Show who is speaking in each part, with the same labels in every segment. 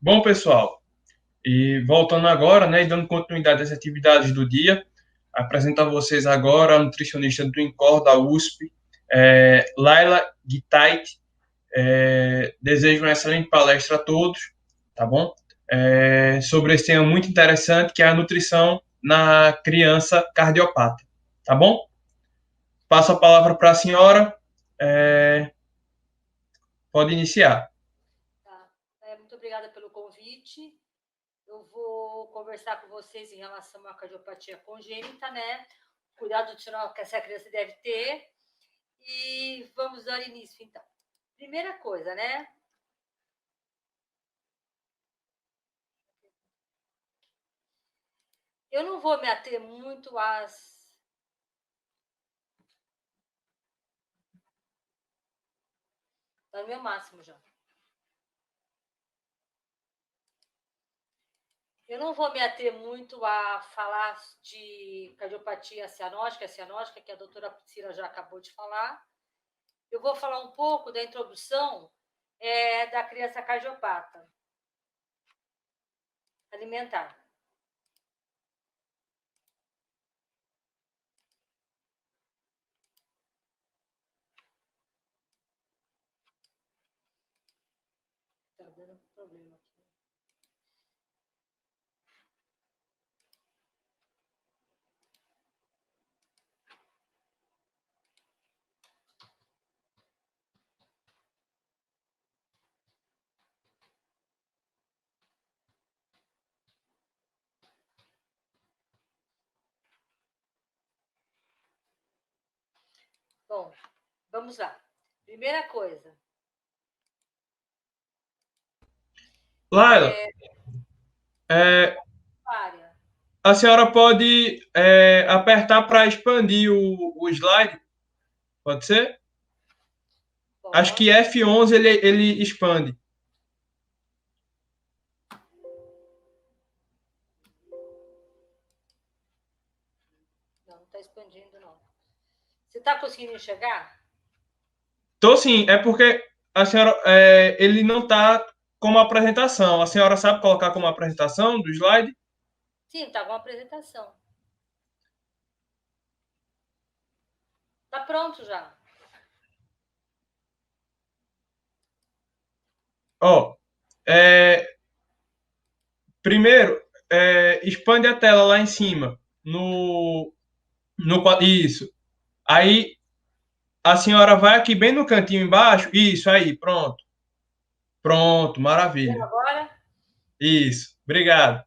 Speaker 1: Bom, pessoal, e voltando agora, né, e dando continuidade às atividades do dia, apresento a vocês agora a nutricionista do INCOR da USP, Laila Guitait. Desejo uma excelente palestra a todos, tá bom? Sobre esse tema muito interessante que é a nutrição na criança cardiopata, tá bom? Passo a palavra para a senhora, pode iniciar.
Speaker 2: Tá. Muito obrigada pelo convite. Eu vou conversar com vocês em relação à cardiopatia congênita, né? Cuidado nutricional que essa criança deve ter. E vamos dar início, então. Primeira coisa, né? Eu não vou me ater muito às. Tá no meu máximo já. Eu não vou me ater muito a falar de cardiopatia cianótica, que a doutora Priscila já acabou de falar. Eu vou falar um pouco da introdução da criança cardiopata alimentar. Tá dando problema aqui. Bom, vamos lá. Primeira coisa.
Speaker 1: Laila,
Speaker 2: Área.
Speaker 1: a senhora pode apertar para expandir o slide? Pode ser? Acho que
Speaker 2: Posso.
Speaker 1: F11 ele expande.
Speaker 2: Não, não está expandindo, não. Você está conseguindo enxergar?
Speaker 1: Tô sim, é porque a senhora ele não está como apresentação. A senhora sabe colocar como apresentação do slide?
Speaker 2: Sim, está com a apresentação. Está pronto já.
Speaker 1: Ó, é, primeiro, expande a tela lá em cima. Isso. Aí a senhora vai aqui bem no cantinho embaixo. Isso aí, pronto. Pronto,
Speaker 2: Vendo
Speaker 1: maravilha.
Speaker 2: agora?
Speaker 1: Isso, obrigado.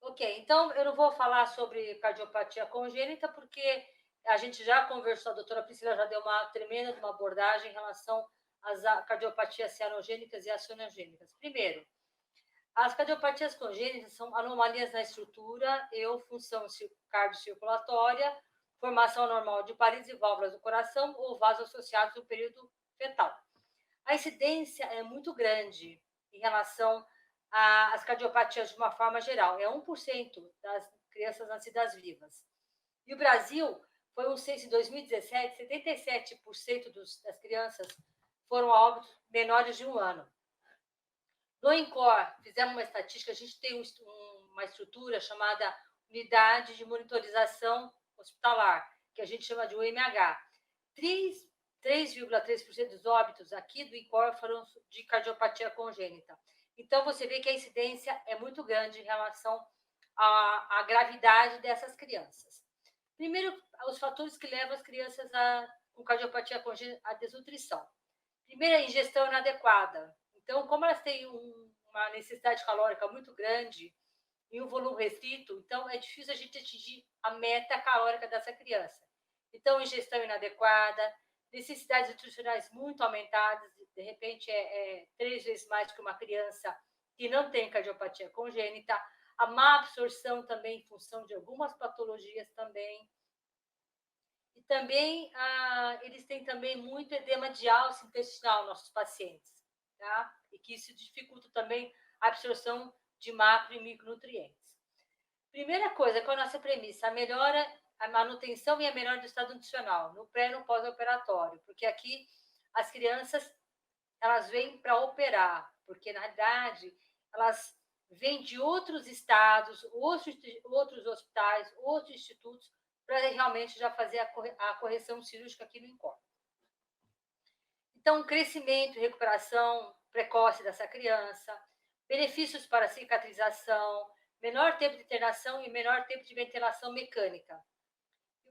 Speaker 2: Ok, então eu não vou falar sobre cardiopatia congênita, porque a gente já conversou, a doutora Priscila já deu uma tremenda uma abordagem em relação às cardiopatias cianogênicas e acionogênicas. Primeiro, as cardiopatias congênitas são anomalias na estrutura e função cardiocirculatória, formação anormal de paredes e válvulas do coração ou vasos associados no período fetal. A incidência é muito grande em relação às cardiopatias de uma forma geral. É 1% das crianças nascidas vivas. E o Brasil foi um censo em 2017, 77% das crianças foram a óbito menores de 1 ano. No INCOR, fizemos uma estatística, a gente tem uma estrutura chamada Unidade de Monitorização Hospitalar, que a gente chama de UMH. 3,3% dos óbitos aqui do INCOR foram de cardiopatia congênita. Então, você vê que a incidência é muito grande em relação à gravidade dessas crianças. Primeiro, os fatores que levam as crianças com cardiopatia congênita à desnutrição. Primeiro, a ingestão inadequada. Então, como elas têm uma necessidade calórica muito grande e um volume restrito, então é difícil a gente atingir a meta calórica dessa criança. Então, ingestão inadequada, necessidades nutricionais muito aumentadas, de repente é 3 vezes mais que uma criança que não tem cardiopatia congênita, a má absorção também em função de algumas patologias também. E também eles têm também muito edema de alça intestinal, nossos pacientes, tá? E que isso dificulta também a absorção de macro e micronutrientes. Primeira coisa, qual é a nossa premissa? A manutenção e a melhora do estado nutricional, no pré e no pós-operatório, porque aqui as crianças elas vêm para operar, porque, na verdade, elas vêm de outros estados, outros hospitais, outros institutos, para realmente já fazer a correção cirúrgica aqui no INCOR. Então, crescimento e recuperação precoce dessa criança, benefícios para a cicatrização, menor tempo de internação e menor tempo de ventilação mecânica.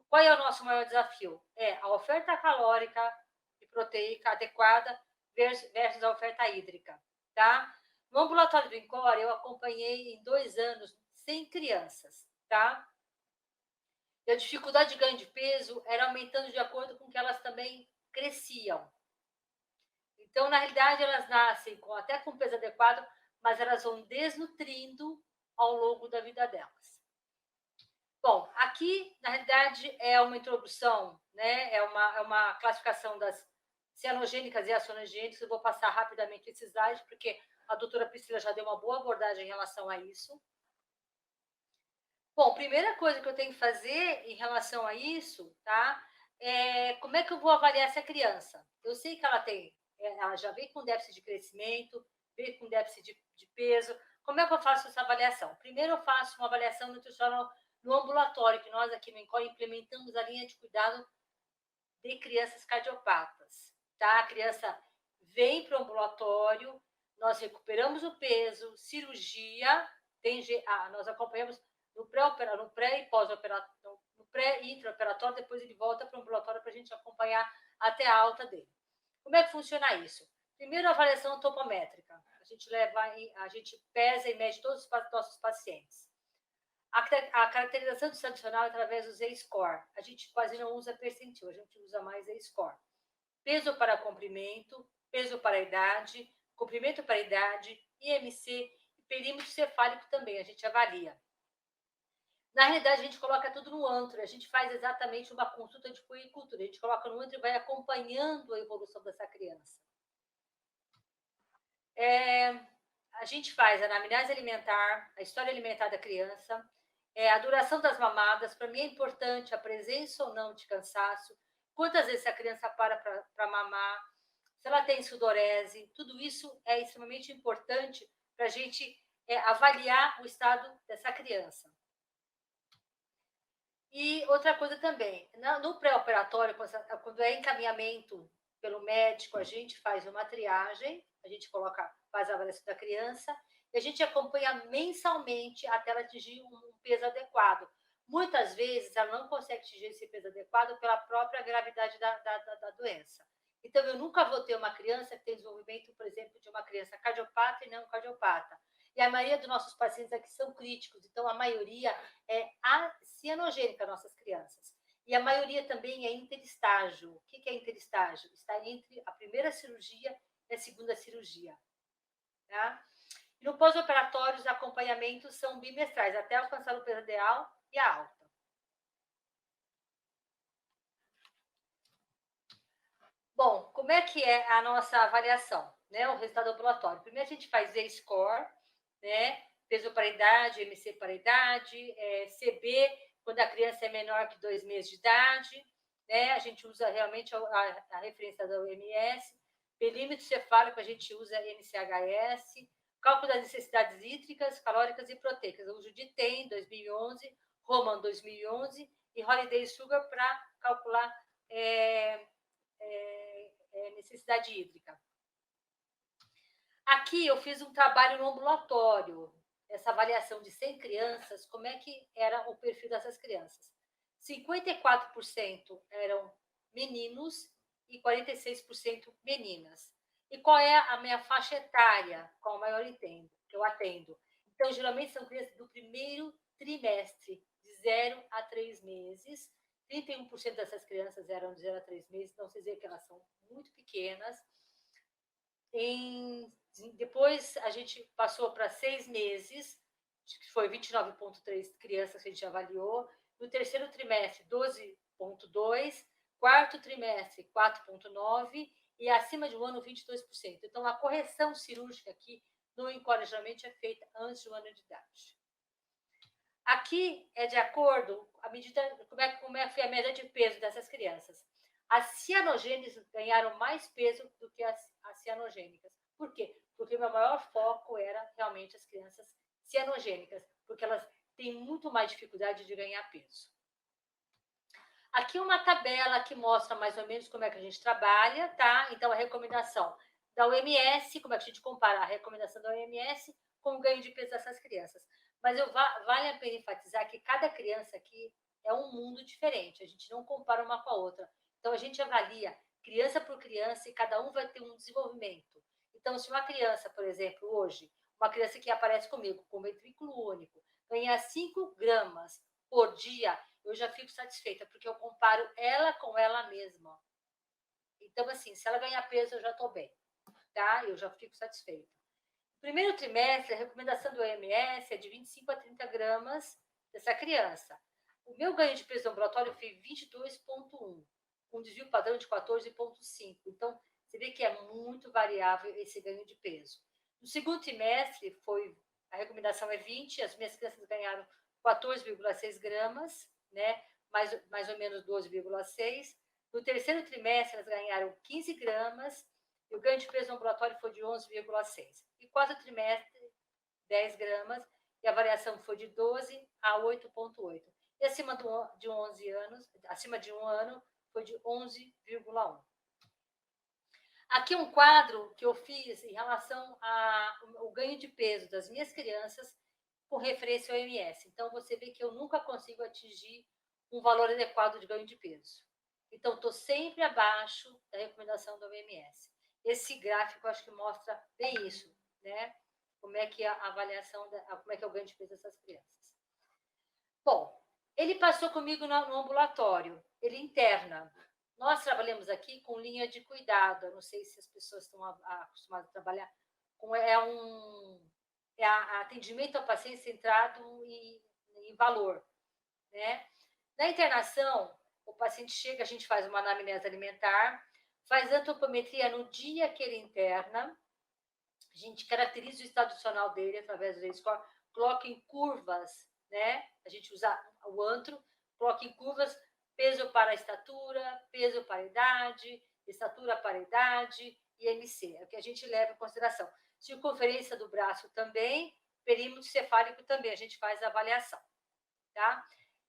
Speaker 2: Qual é o nosso maior desafio? É a oferta calórica e proteica adequada versus a oferta hídrica, tá? No ambulatório do INCOR, eu acompanhei em 2 anos 100 crianças, tá? E a dificuldade de ganho de peso era aumentando de acordo com que elas também cresciam. Então, na realidade, elas nascem até com peso adequado, mas elas vão desnutrindo ao longo da vida delas. Bom, aqui, na realidade, é uma introdução, né? É uma classificação das cianogênicas e acionogênicas. Eu vou passar rapidamente esse slide, porque a doutora Priscila já deu uma boa abordagem em relação a isso. Bom, primeira coisa que eu tenho que fazer em relação a isso, tá? Como é que eu vou avaliar essa criança? Eu sei que ela já vem com déficit de crescimento, vem com déficit de peso. Como é que eu faço essa avaliação? Primeiro, eu faço uma avaliação nutricional no ambulatório, que nós aqui no INCOR implementamos a linha de cuidado de crianças cardiopatas, tá? A criança vem para o ambulatório, nós recuperamos o peso, cirurgia, nós acompanhamos no pré e pós-operatório, no pré e intraoperatório, depois ele volta para o ambulatório para a gente acompanhar até a alta dele. Como é que funciona isso? Primeiro, a avaliação topométrica. A gente pesa e mede todos os nossos pacientes. A caracterização do tradicional é através do Z-score. A gente quase não usa percentil, a gente usa mais Z-score. Peso para comprimento, peso para a idade, comprimento para a idade, IMC e perímetro cefálico também, a gente avalia. Na realidade, a gente coloca tudo no antro, a gente faz exatamente uma consulta de puericultura, a gente coloca no antro e vai acompanhando a evolução dessa criança. A gente faz a anamnese alimentar, a história alimentar da criança, a duração das mamadas. Para mim é importante a presença ou não de cansaço, quantas vezes a criança para mamar, se ela tem sudorese, tudo isso é extremamente importante para a gente avaliar o estado dessa criança. E outra coisa também, no pré-operatório, quando é encaminhamento pelo médico, a gente faz uma triagem, a gente faz a avaliação da criança, e a gente acompanha mensalmente até ela atingir um peso adequado. Muitas vezes ela não consegue atingir esse peso adequado pela própria gravidade da doença. Então, eu nunca vou ter uma criança que tem desenvolvimento, por exemplo, de uma criança cardiopata e não cardiopata. E a maioria dos nossos pacientes aqui são críticos, então a maioria é cianogênica, nossas crianças. E a maioria também é interestágio. O que é interestágio? Está entre a primeira cirurgia e a segunda cirurgia. Tá? E no pós-operatório, os acompanhamentos são bimestrais, até alcançar o peso ideal e a alta. Bom, como é que é a nossa avaliação, né? O resultado ambulatório. Primeiro a gente faz Z-score, né? Peso para idade, MC para idade, CB, quando a criança é menor que 2 meses de idade, né? A gente usa realmente a referência da OMS, perímetro cefálico, a gente usa NCHS, cálculo das necessidades hídricas, calóricas e proteicas. Eu uso de TEM, 2011, Roman, 2011, e Holiday Sugar para calcular necessidade hídrica. Aqui eu fiz um trabalho no ambulatório, essa avaliação de 100 crianças, como é que era o perfil dessas crianças. 54% eram meninos e 46% meninas. E qual é a minha faixa etária, qual o maior que eu atendo? Então, geralmente são crianças do primeiro trimestre, de 0 a 3 meses. 31% dessas crianças eram de 0 a 3 meses, então vocês veem que elas são muito pequenas. Depois a gente passou para 6 meses, que foi 29,3 crianças que a gente avaliou. No terceiro trimestre, 12,2, quarto trimestre, 4,9 e acima de um ano, 22%. Então, a correção cirúrgica aqui no INCOR geralmente é feita antes de um ano de idade. Aqui é de acordo a medida, como é que foi a média de peso dessas crianças. As cianogênicas ganharam mais peso do que as cianogênicas. Por quê? Porque o meu maior foco era realmente as crianças cianogênicas, porque elas têm muito mais dificuldade de ganhar peso. Aqui uma tabela que mostra mais ou menos como é que a gente trabalha, tá? Então, a recomendação da OMS, como é que a gente compara a recomendação da OMS com o ganho de peso dessas crianças. Mas vale a pena enfatizar que cada criança aqui é um mundo diferente, a gente não compara uma com a outra. Então, a gente avalia criança por criança e cada um vai ter um desenvolvimento. Então, se uma criança, por exemplo, hoje, uma criança que aparece comigo com ventrículo único, ganhar 5 gramas por dia, eu já fico satisfeita, porque eu comparo ela com ela mesma. Então, assim, se ela ganhar peso, eu já estou bem, tá? Eu já fico satisfeita. No primeiro trimestre, a recomendação do OMS é de 25 a 30 gramas dessa criança. O meu ganho de peso ambulatório foi 22,1, com um desvio padrão de 14,5. Então, você vê que é muito variável esse ganho de peso. No segundo trimestre, a recomendação é 20, as minhas crianças ganharam 14,6 gramas, né? Mais ou menos 12,6. No terceiro trimestre, elas ganharam 15 gramas e o ganho de peso ambulatório foi de 11,6. E quarto trimestre, 10 gramas, e a variação foi de 12 a 8,8. E acima de 11 anos, acima de 1 ano, foi de 11,1. Aqui um quadro que eu fiz em relação ao ganho de peso das minhas crianças com referência ao OMS. Então, você vê que eu nunca consigo atingir um valor adequado de ganho de peso. Então, estou sempre abaixo da recomendação da OMS. Esse gráfico, acho que mostra bem isso, né? Como é que é a avaliação, como é que é o ganho de peso dessas crianças. Bom, ele passou comigo no ambulatório, ele interna. Nós trabalhamos aqui com linha de cuidado, eu não sei se as pessoas estão acostumadas a trabalhar com atendimento ao paciente centrado em valor, né? Na internação, o paciente chega, a gente faz uma anamnese alimentar, faz antropometria no dia que ele interna, a gente caracteriza o estado funcional dele através do score, coloca em curvas, né? A gente usa o antro, coloca em curvas peso para a estatura, peso para a idade, estatura para a idade e MC, é o que a gente leva em consideração. Circunferência do braço também, perímetro cefálico também, a gente faz a avaliação, tá?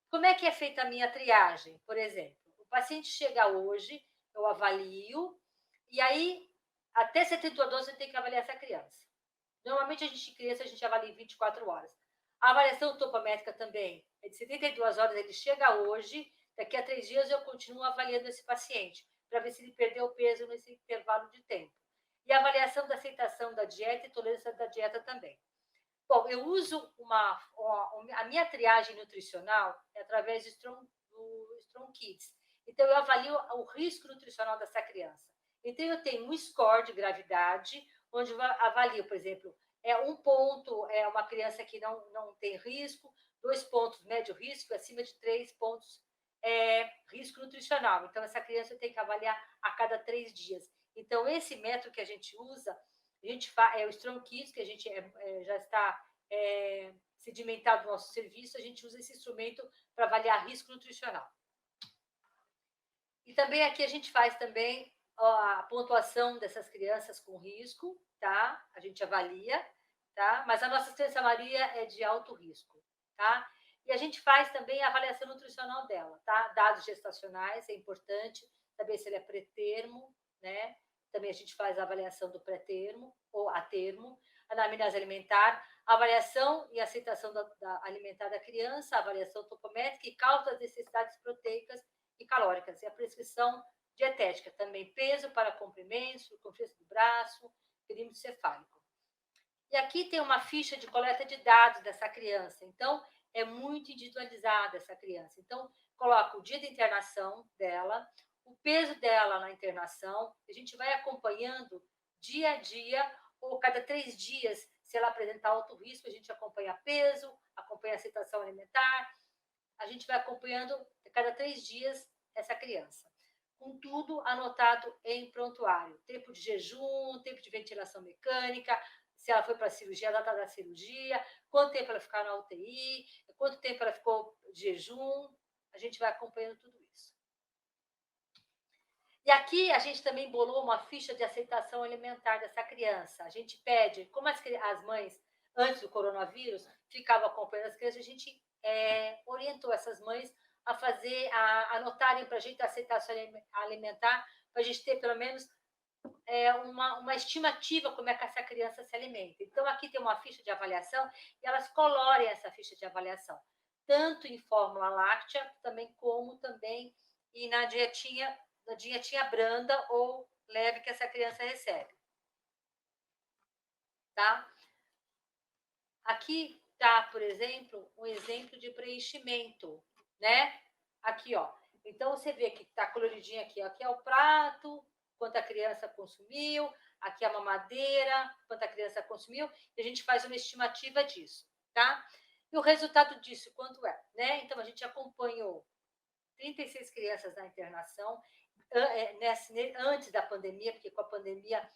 Speaker 2: Como é que é feita a minha triagem, por exemplo? O paciente chega hoje, eu avalio, e aí, até 72 você tem que avaliar essa criança. Normalmente, a gente avalia em 24 horas. A avaliação topométrica também é de 72 horas, ele chega hoje, daqui a 3 dias eu continuo avaliando esse paciente, para ver se ele perdeu peso nesse intervalo de tempo. E a avaliação da aceitação da dieta e tolerância da dieta também. Bom, eu uso a minha triagem nutricional é através do Strong Kids. Então, eu avalio o risco nutricional dessa criança. Então, eu tenho um score de gravidade, onde eu avalio, por exemplo, 1 ponto é uma criança que não tem risco, 2 pontos médio risco, acima de 3 pontos risco nutricional. Então, essa criança eu tenho que avaliar a cada 3 dias. Então, esse método que a gente usa, a gente faz, o Strong Kids, que a gente já está sedimentado no nosso serviço, a gente usa esse instrumento para avaliar risco nutricional. E também aqui a gente faz também a pontuação dessas crianças com risco, tá? A gente avalia, tá? Mas a nossa assistência Maria é de alto risco, tá? E a gente faz também a avaliação nutricional dela, tá? Dados gestacionais, é importante saber se ele é pré-termo, né? Também a gente faz a avaliação do pré-termo ou a termo, anamnese alimentar, avaliação e aceitação da alimentar da criança, avaliação topométrica e cálculo das necessidades proteicas e calóricas, e a prescrição dietética, também peso para comprimento, circunferência do braço, perímetro cefálico. E aqui tem uma ficha de coleta de dados dessa criança, então é muito individualizada essa criança. Então, coloca o dia de internação dela, o peso dela na internação, a gente vai acompanhando dia a dia, ou cada 3 dias, se ela apresentar alto risco, a gente acompanha peso, acompanha a aceitação alimentar, a gente vai acompanhando a cada 3 dias essa criança, com tudo anotado em prontuário. Tempo de jejum, tempo de ventilação mecânica, se ela foi para a cirurgia, a data da cirurgia, quanto tempo ela ficou na UTI, quanto tempo ela ficou de jejum, a gente vai acompanhando tudo isso. E aqui a gente também bolou uma ficha de aceitação alimentar dessa criança. A gente pede, como as mães, antes do coronavírus, ficavam acompanhando as crianças, a gente orientou essas mães a fazer, a anotarem para a gente a aceitação alimentar, para a gente ter pelo menos uma estimativa como é que essa criança se alimenta. Então, aqui tem uma ficha de avaliação e elas colorem essa ficha de avaliação, tanto em fórmula láctea, também como também e na dietinha branda ou leve que essa criança recebe. Tá? Aqui tá, por exemplo, um exemplo de preenchimento, né? Aqui, ó. Então, você vê que tá coloridinho aqui. Aqui é o prato, quanto a criança consumiu. Aqui é a mamadeira, quanto a criança consumiu. E a gente faz uma estimativa disso, tá? E o resultado disso, quanto é? Né? Então, a gente acompanhou 36 crianças na internação, antes da pandemia, porque com a pandemia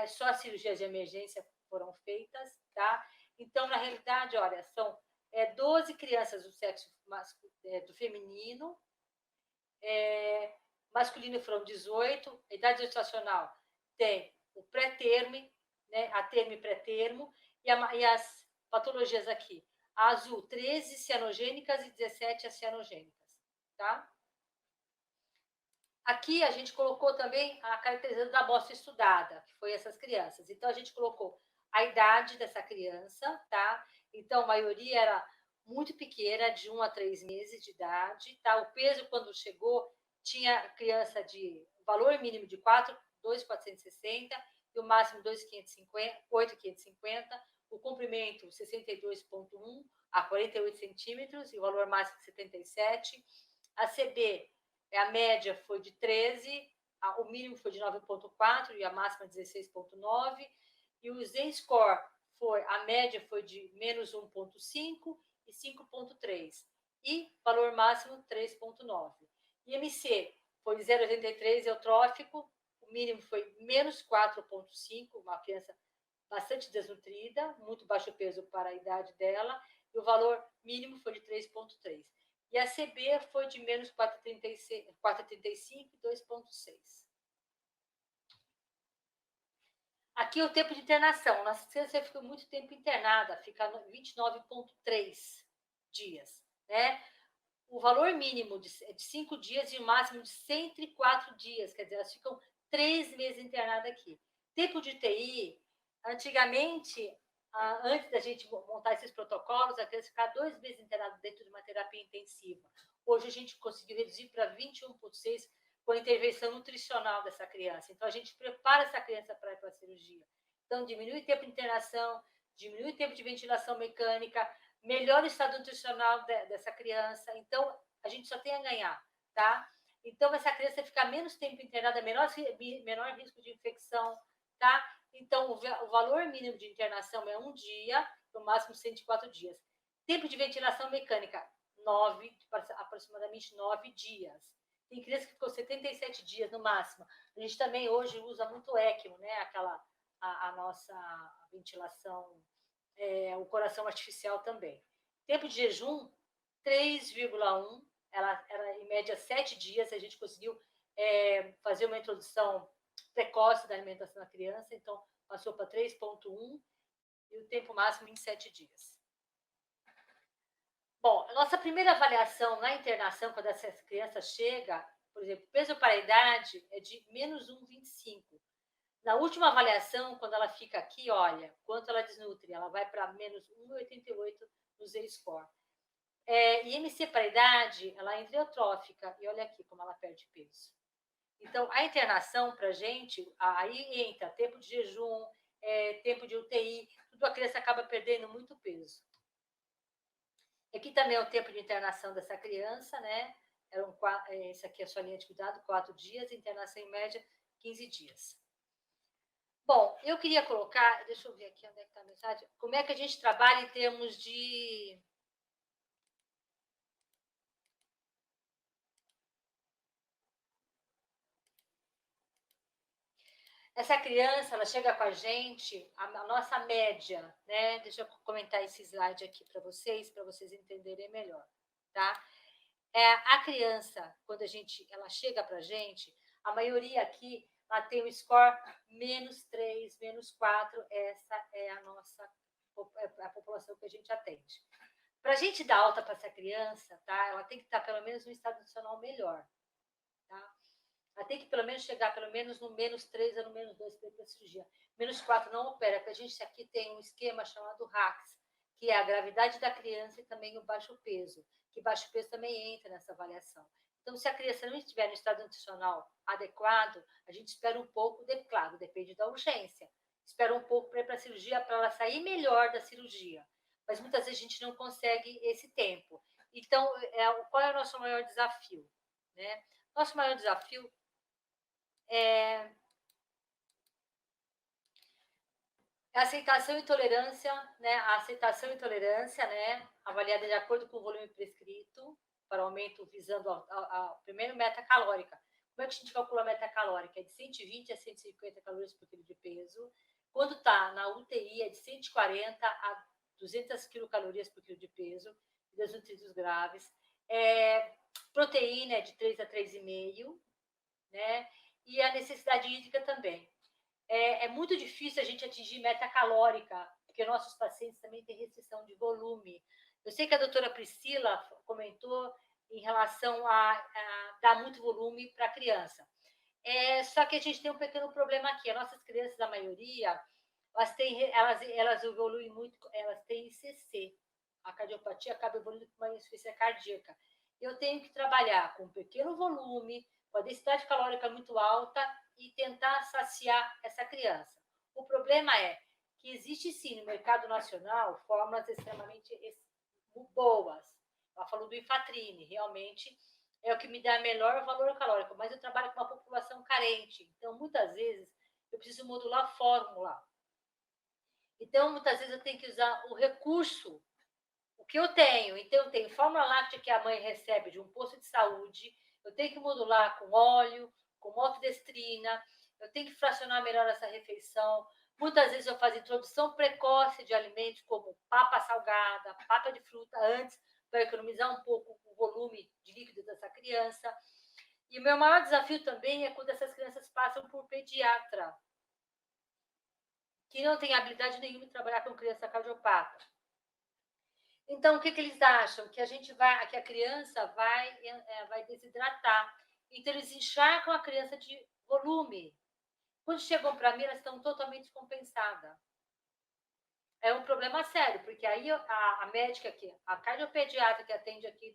Speaker 2: só as cirurgias de emergência foram feitas, tá? Então, na realidade, olha, são 12 crianças do sexo do feminino, masculino foram 18, a idade gestacional tem o pré-termo, né, a termo e pré-termo, e as patologias aqui. A azul, 13 cianogênicas e 17 acianogênicas, tá? Aqui a gente colocou também a caracterização da amostra estudada, que foi essas crianças. Então, a gente colocou a idade dessa criança, tá? Então, a maioria era muito pequena, de 1 a 3 meses de idade, tá? O peso, quando chegou, tinha criança de valor mínimo de 2,460 e o máximo 8,550, o comprimento 62,1 a 48 centímetros e o valor máximo 77. A CB, a média foi de 13, o mínimo foi de 9,4 e a máxima 16,9. E o Z-score, a média foi de menos 1,5 e 5,3. E valor máximo 3,9. E MC foi 0,83 eutrófico, o mínimo foi menos 4,5, uma criança bastante desnutrida, muito baixo peso para a idade dela, e o valor mínimo foi de 3,3. E a CB foi de menos 4,35 e 2,6. Aqui o tempo de internação. Na ciência fica muito tempo internada, fica 29,3 dias. Né? O valor mínimo é de 5 dias e o máximo de 104 dias. Quer dizer, elas ficam 3 meses internadas aqui. Tempo de TI, antigamente, antes da gente montar esses protocolos, a criança ficava 2 meses internada dentro de uma terapia intensiva. Hoje a gente conseguiu reduzir para 21,6 com a intervenção nutricional dessa criança. Então, a gente prepara essa criança para ir para a cirurgia. Então, diminui o tempo de internação, diminui o tempo de ventilação mecânica, melhora o estado nutricional dessa criança. Então, a gente só tem a ganhar, tá? Então, essa criança fica menos tempo internada, menor risco de infecção, tá? Então, o valor mínimo de internação é 1 dia, no máximo 104 dias. Tempo de ventilação mecânica, aproximadamente 9 dias. Tem criança que ficou 77 dias no máximo. A gente também hoje usa muito ECMO, né? A nossa ventilação, o coração artificial também. Tempo de jejum, 3,1. Ela era em média 7 dias. A gente conseguiu fazer uma introdução precoce da alimentação da criança, então passou para 3,1 e o tempo máximo em 7 dias. Bom, a nossa primeira avaliação na internação, quando essa criança chega, por exemplo, peso para a idade é de menos 1,25. Na última avaliação, quando ela fica aqui, olha, quanto ela desnutre, ela vai para menos 1,88 no Z-score. E MC para a idade, ela entra eutrófica, e olha aqui como ela perde peso. Então, a internação para a gente, aí entra tempo de jejum, tempo de UTI, tudo a criança acaba perdendo muito peso. Aqui também é o tempo de internação dessa criança, né? Esse aqui é a sua linha de cuidado, 4 dias, internação em média, 15 dias. Bom, eu queria colocar, deixa eu ver aqui onde é que está a mensagem, como é que a gente trabalha em termos de... Essa criança, ela chega com a gente, a nossa média, né? Deixa eu comentar esse slide aqui para vocês entenderem melhor, tá? A criança, quando ela chega para a gente, A maioria aqui, ela tem um score -3, -4. Essa é a população que a gente atende. Para a gente dar alta para essa criança, tá? Ela tem que estar pelo menos no estado nutricional melhor, tá? Ela tem que pelo menos chegar pelo menos no -3 ou no -2 para ir para a cirurgia. -4 não opera, porque a gente aqui tem um esquema chamado RACS, que é a gravidade da criança e também o baixo peso, que baixo peso também entra nessa avaliação. Então, se a criança não estiver no estado nutricional adequado, a gente espera um pouco, claro, depende da urgência. Espera um pouco para ir para a cirurgia, para ela sair melhor da cirurgia. Mas muitas vezes a gente não consegue esse tempo. Então, qual é o nosso maior desafio? Né? Nosso maior desafio é aceitação e tolerância, né? A aceitação e tolerância, né? Avaliada de acordo com o volume prescrito, para aumento visando a primeiro meta calórica. Como é que a gente calcula a meta calórica? É de 120 a 150 calorias por quilo de peso. Quando está na UTI, é de 140 a 200 quilocalorias por quilo de peso, dos nutrientes graves. Proteína é de 3 a 3,5, né? E a necessidade hídrica também. É muito difícil a gente atingir meta calórica, porque nossos pacientes também têm restrição de volume. Eu sei que a doutora Priscila comentou em relação a dar muito volume para a criança. Só que a gente tem um pequeno problema aqui. As nossas crianças, a maioria, elas evoluem muito, elas têm ICC. A cardiopatia acaba evoluindo com uma insuficiência cardíaca. Eu tenho que trabalhar com um pequeno volume, com a densidade calórica muito alta e tentar saciar essa criança. O problema é que existe sim no mercado nacional fórmulas extremamente boas. Ela falou do Infatrine, realmente é o que me dá melhor valor calórico, mas eu trabalho com uma população carente, então muitas vezes eu preciso modular a fórmula. Então, muitas vezes eu tenho que usar o recurso, o que eu tenho. Então, eu tenho fórmula láctea que a mãe recebe de um posto de saúde, eu tenho que modular com óleo, com maltodestrina, eu tenho que fracionar melhor essa refeição. Muitas vezes eu faço introdução precoce de alimentos como papa salgada, papa de fruta antes, para economizar um pouco o volume de líquido dessa criança. E o meu maior desafio também é quando essas crianças passam por pediatra, que não tem habilidade nenhuma em trabalhar com criança cardiopata. Então, o que eles acham? Que a criança vai desidratar. Então, eles encharcam a criança de volume. Quando chegam para mim, elas estão totalmente descompensadas. É um problema sério, porque aí a médica aqui, a cardiopediatra que atende aqui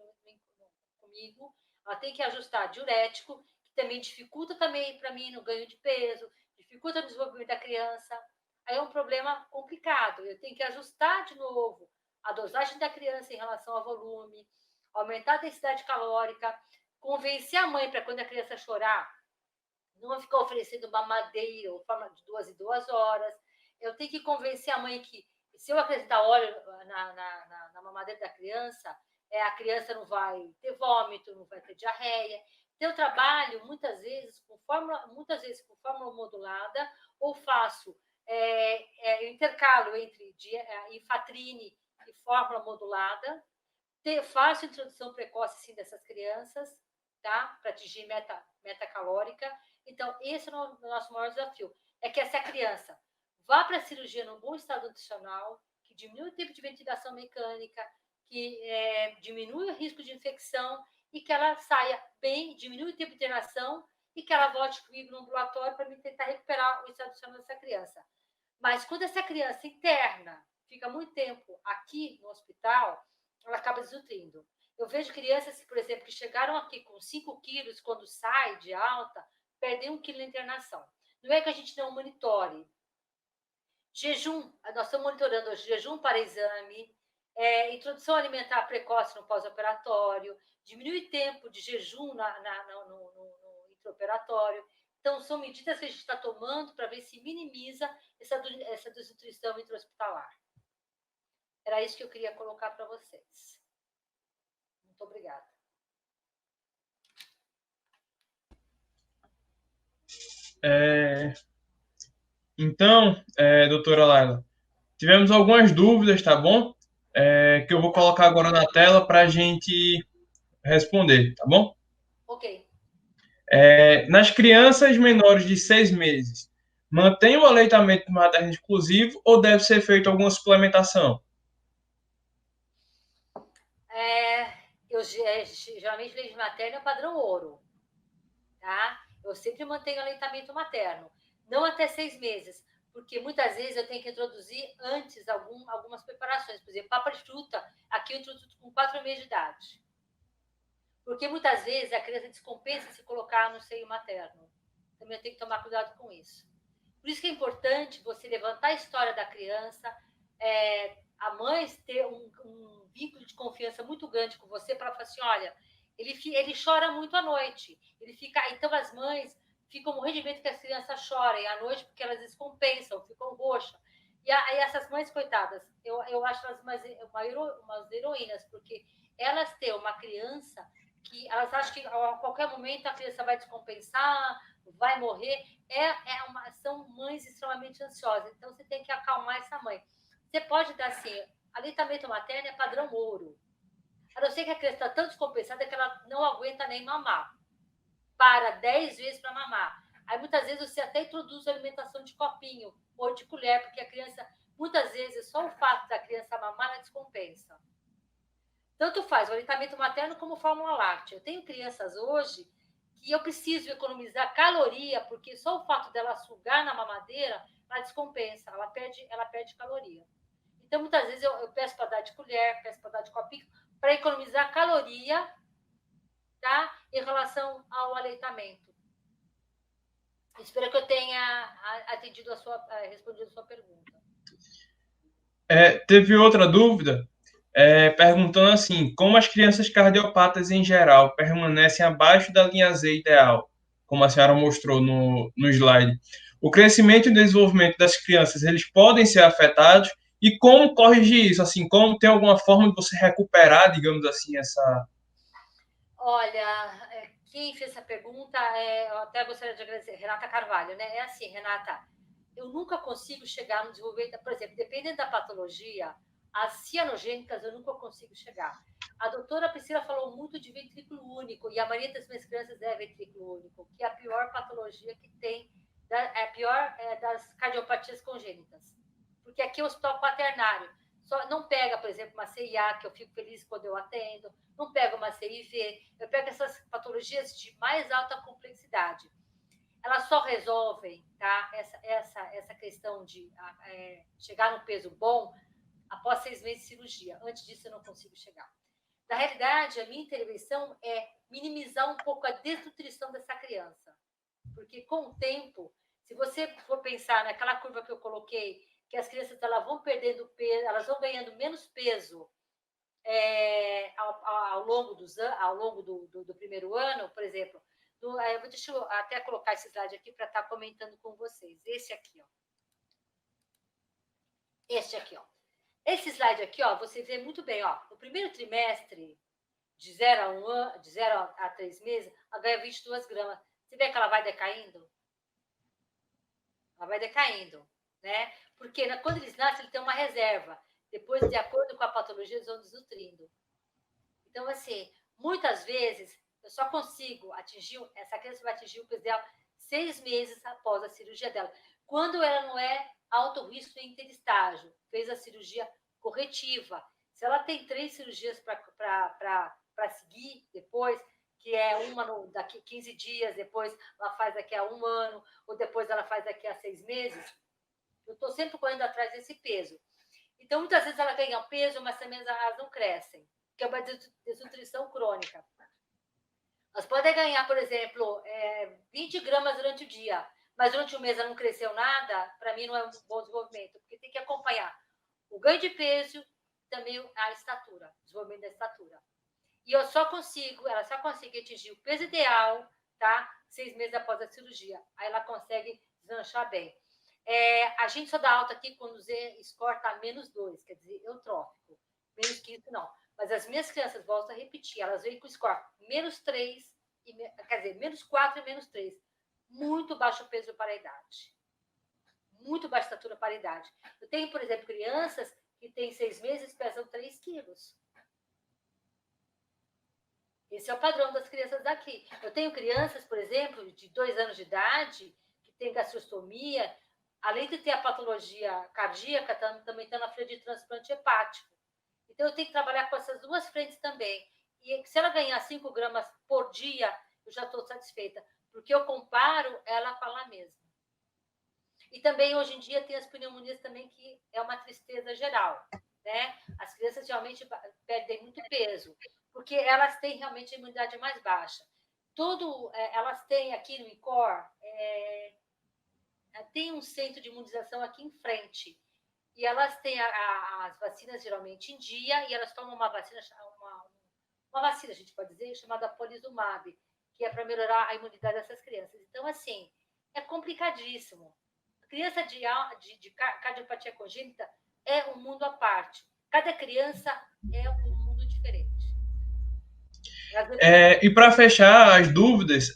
Speaker 2: comigo, ela tem que ajustar diurético, que também dificulta também para mim no ganho de peso, dificulta o desenvolvimento da criança. Aí é um problema complicado. Eu tenho que ajustar de novo a dosagem da criança em relação ao volume, aumentar a densidade calórica, convencer a mãe para quando a criança chorar, não ficar oferecendo mamadeira ou forma de 2 em 2 horas. Eu tenho que convencer a mãe que se eu acrescentar óleo na mamadeira da criança, a criança não vai ter vômito, não vai ter diarreia. Então, eu trabalho muitas vezes com fórmula modulada, ou faço intercalo entre Infatrine e fórmula modulada. Faço introdução precoce sim, dessas crianças, tá? Para atingir meta calórica. Então, esse é o nosso maior desafio. É que essa criança vá para a cirurgia num bom estado nutricional, que diminui o tempo de ventilação mecânica, que diminui o risco de infecção e que ela saia bem, diminui o tempo de internação e que ela volte comigo no ambulatório para me tentar recuperar o estado nutricional dessa criança. Mas quando essa criança interna, fica muito tempo aqui no hospital, ela acaba desnutrindo. Eu vejo crianças, por exemplo, que chegaram aqui com 5 quilos, quando sai de alta, perdem 1 quilo na internação. Não é que a gente não monitore. Jejum, nós estamos monitorando hoje jejum para exame, introdução alimentar precoce no pós-operatório, diminui o tempo de jejum no intraoperatório. Então, são medidas que a gente está tomando para ver se minimiza essa desnutrição intra-hospitalar. Era isso que eu queria colocar para vocês. Muito obrigada.
Speaker 1: Então, doutora Laila, tivemos algumas dúvidas, tá bom? Que eu vou colocar agora na tela para a gente responder, tá bom?
Speaker 2: Ok.
Speaker 1: Nas crianças menores de 6 meses, mantém o aleitamento materno exclusivo ou deve ser feita alguma suplementação?
Speaker 2: Geralmente leite materno é padrão ouro, tá? Eu sempre mantenho aleitamento materno, não até 6 meses, porque muitas vezes eu tenho que introduzir antes algumas preparações, por exemplo, papa de fruta, aqui eu introduzo com 4 meses de idade. Porque muitas vezes a criança descompensa se colocar no seio materno. Também eu tenho que tomar cuidado com isso. Por isso que é importante você levantar a história da criança, a mãe ter um vínculo de confiança muito grande com você para falar assim, olha, ele chora muito à noite. Então as mães ficam morrendo de medo que as crianças chorem à noite porque elas descompensam, ficam roxas. E aí essas mães, coitadas, eu acho elas umas heroínas, porque elas têm uma criança que elas acham que a qualquer momento a criança vai descompensar, vai morrer. São mães extremamente ansiosas, então você tem que acalmar essa mãe. Você pode dar assim, aleitamento materno é padrão ouro. A não ser que a criança está tão descompensada que ela não aguenta nem mamar. Para 10 vezes para mamar. Aí muitas vezes você até introduz a alimentação de copinho ou de colher, porque a criança, muitas vezes, só o fato da criança mamar, ela descompensa. Tanto faz o aleitamento materno como fórmula láctea. Eu tenho crianças hoje que eu preciso economizar caloria, porque só o fato dela sugar na mamadeira, ela descompensa, ela perde caloria. Então, muitas vezes, eu peço para dar de colher, peço para dar de copinho, para economizar caloria, tá? Em relação ao aleitamento. Espero que eu tenha respondido a sua pergunta.
Speaker 1: Teve outra dúvida, perguntando assim, como as crianças cardiopatas em geral permanecem abaixo da linha Z ideal, como a senhora mostrou no slide. O crescimento e desenvolvimento das crianças, eles podem ser afetados e como corrigir isso? Assim, como tem alguma forma de você recuperar, digamos assim, essa...
Speaker 2: Olha, quem fez essa pergunta, eu até gostaria de agradecer, Renata Carvalho, né? É assim, Renata, eu nunca consigo chegar no desenvolvimento, por exemplo, dependendo da patologia, as cianogênicas eu nunca consigo chegar. A doutora Priscila falou muito de ventrículo único, e a maioria das minhas crianças é ventrículo único, que é a pior patologia que tem, é a pior das cardiopatias congênitas. Porque aqui é o hospital quaternário. Só não pega, por exemplo, uma CIA, que eu fico feliz quando eu atendo, não pego uma CIV, eu pego essas patologias de mais alta complexidade. Elas só resolvem, tá, essa questão de chegar no peso bom após 6 meses de cirurgia. Antes disso, eu não consigo chegar. Na realidade, a minha intervenção é minimizar um pouco a desnutrição dessa criança. Porque com o tempo, se você for pensar naquela curva que eu coloquei, que as crianças elas vão perdendo peso, elas vão ganhando menos peso ao longo do primeiro ano, por exemplo, deixa eu até colocar esse slide aqui para estar comentando com vocês. Esse aqui, ó. Este aqui, ó. Esse slide aqui, ó, você vê muito bem, ó. No primeiro trimestre, de 0 a 3 meses, ela ganha 22 gramas. Você vê que ela vai decaindo? Ela vai decaindo, né? Porque quando eles nascem, ele tem uma reserva. Depois, de acordo com a patologia, eles vão desnutrindo. Então, assim, muitas vezes, eu só consigo essa criança vai atingir o peso dela 6 meses após a cirurgia dela. Quando ela não é alto risco em interestágio, fez a cirurgia corretiva. Se ela tem 3 cirurgias para seguir depois, que é uma daqui 15 dias, depois ela faz daqui a 1 ano, ou depois ela faz daqui a 6 meses, eu estou sempre correndo atrás desse peso. Então, muitas vezes ela ganha peso, mas também elas não crescem, que é uma desnutrição crônica. Elas podem ganhar, por exemplo, 20 gramas durante o dia, mas durante o mês ela não cresceu nada, para mim não é um bom desenvolvimento, porque tem que acompanhar o ganho de peso e também a estatura, o desenvolvimento da estatura. E ela só consegue atingir o peso ideal, tá? 6 meses após a cirurgia. Aí ela consegue deslanchar bem. A gente só dá alta aqui quando o Z-score está -2, quer dizer, eutrófico. Menos que isso, não. Mas as minhas crianças, volto a repetir, elas vêm com score -3, quer dizer, -4 e -3. Muito baixo peso para a idade. Muito baixa estatura para a idade. Eu tenho, por exemplo, crianças que têm 6 meses e pesam 3 quilos. Esse é o padrão das crianças daqui. Eu tenho crianças, por exemplo, de 2 anos de idade, que têm gastrostomia, além de ter a patologia cardíaca, também está na frente de transplante hepático. Então, eu tenho que trabalhar com essas duas frentes também. E se ela ganhar 5 gramas por dia, eu já estou satisfeita, porque eu comparo ela com ela mesma. E também, hoje em dia, tem as pneumonias também, que é uma tristeza geral, né? As crianças realmente perdem muito peso, porque elas têm realmente a imunidade mais baixa. Elas têm aqui no INCOR, tem um centro de imunização aqui em frente, e elas têm as vacinas geralmente em dia, e elas tomam uma vacina, uma vacina, a gente pode dizer, chamada polizumab, que é para melhorar a imunidade dessas crianças. Então, assim, é complicadíssimo. Criança de cardiopatia congênita é um mundo à parte. Cada criança é um mundo diferente.
Speaker 1: E para fechar as dúvidas,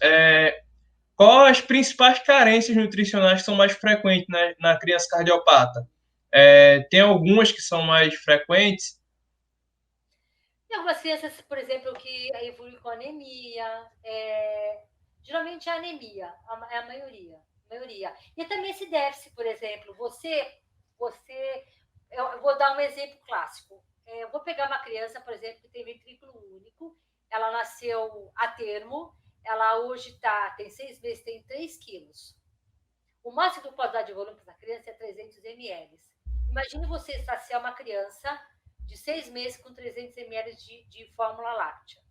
Speaker 1: quais as principais carências nutricionais que são mais frequentes, né, na criança cardiopata? Tem algumas que são mais frequentes?
Speaker 2: Tem algumas crianças, por exemplo, que evoluem com anemia. Geralmente é anemia, é a maioria. E também esse déficit, por exemplo. Eu vou dar um exemplo clássico. Eu vou pegar uma criança, por exemplo, que tem ventrículo único. Ela nasceu a termo. Ela hoje tem 6 meses, tem 3 quilos. O máximo que pode dar de volume para essa criança é 300 ml. Imagine você saciar uma criança de 6 meses com 300 ml de fórmula láctea.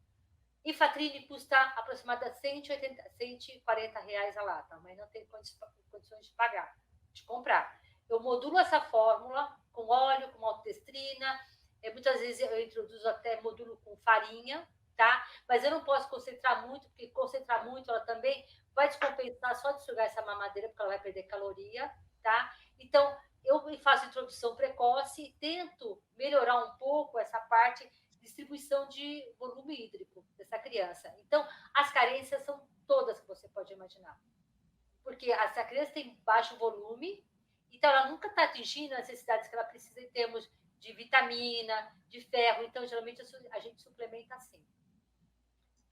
Speaker 2: Infatrine custa aproximadamente R$140 a lata, mas não tem condições de pagar, de comprar. Eu modulo essa fórmula com óleo, com maltodestrina, muitas vezes eu introduzo até modulo com farinha, tá? Mas eu não posso concentrar muito, porque concentrar muito ela também vai descompensar só de sugar essa mamadeira, porque ela vai perder caloria, tá? Então, eu faço introdução precoce e tento melhorar um pouco essa parte de distribuição de volume hídrico dessa criança. Então, as carências são todas que você pode imaginar. Porque essa criança tem baixo volume, então ela nunca está atingindo as necessidades que ela precisa em termos de vitamina, de ferro. Então, geralmente, a gente suplementa assim.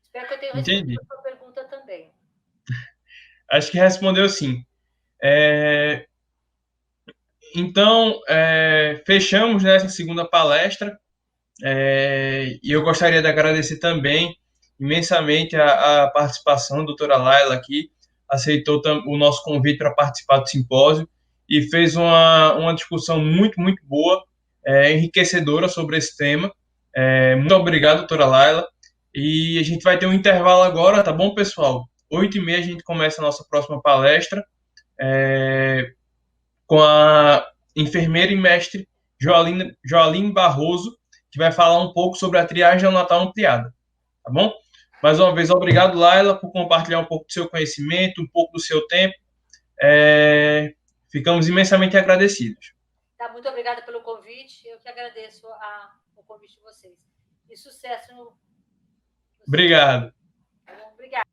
Speaker 2: Espero que eu tenha respondido
Speaker 1: Entendi.
Speaker 2: a sua pergunta também.
Speaker 1: Acho que respondeu sim. Então, fechamos nessa segunda palestra. E eu gostaria de agradecer também imensamente a participação da doutora Laila aqui, aceitou o nosso convite para participar do simpósio e fez uma discussão muito, muito boa, enriquecedora sobre esse tema. Muito obrigado, doutora Laila. E a gente vai ter um intervalo agora, tá bom, pessoal? 8h30 a gente começa a nossa próxima palestra com a enfermeira e mestre Joaline Barroso, que vai falar um pouco sobre a triagem neonatal ampliada, tá bom? Mais uma vez, obrigado, Laila, por compartilhar um pouco do seu conhecimento, um pouco do seu tempo. Ficamos imensamente agradecidos.
Speaker 2: Tá, muito obrigada pelo convite. Eu que agradeço o convite de vocês. E sucesso no
Speaker 1: Obrigado.
Speaker 2: Tá bom? Obrigada.